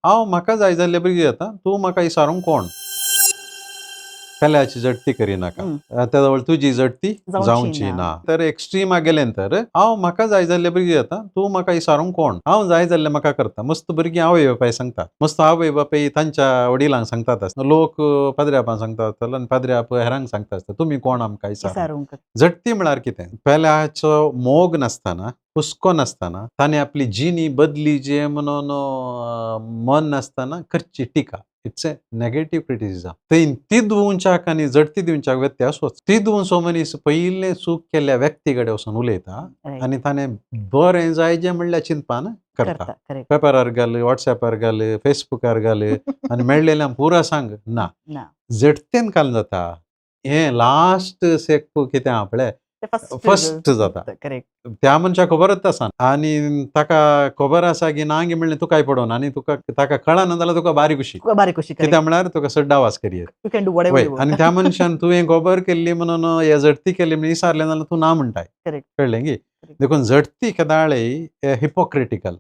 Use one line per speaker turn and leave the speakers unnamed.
हांव म्हाका जाय जाल्ले भुरगीं येता तूं म्हाका इसारूंक कोण पेल्याची जडती करिनाका त्या जवळ तुजी जडती जावची ना तर एक्स्ट्रीमाक गेले तर हांव म्हाका जाय जाल्ले भुरगीं येता तूं म्हाका इसारूंक कोण हांव जाय जाल्लें म्हाका करता मस्त भुरगीं आवय बापाय सांगता मस्त आवय बापाय तांच्या वडिलांक सांगतात लोक पाद्र्या बापायक सांगतात आनी पाद्र्या बापाय हेरांक सांगता आसता तुमी कोण आमकां इसारूंक जडती म्हळ्यार कितें पेल्याचो मोग नासतना हुस्को नासतना ताणें आपली जिणी बदली जे म्हणून मन नासतना करची टिका इट्स ए नेगेटिव्ह क्रिटिसिझम ती दुवूंच्याक आनी जडती दिवच्याक व्यत्यास ती दुवूंचो मनीस पयलें चूक केल्ल्या व्यक्ती कडेन वचून उलयता आनी ताणें बरें जाय जें म्हणल्यार चिंतपान करता पेपरार घाल व्हॉट्सॅपार घाल फेसबुकार घाल आनी मेळ्ळेल्यांक पुरा सांग ना जडतेन घालून जाता हें लास्ट सेक कितें आहा पळय फस्ट जाता त्या मनशाक खबरच आसा आनी ताका खबर आसा की ना गे म्हणलें तुकाय पडोन आनी तुका ताका कळना जाल्यार तुका बारीक कित्याक म्हळ्यार तुका सड्डा वास करियर आनी त्या मनशान तुवें खबर केल्ली म्हणून हे जडती केल्ली म्हणून इसारलें जाल्यार तूं ना म्हणटाय कळ्ळें गी देखून जडती केदाळी हिपोक्रिटिकल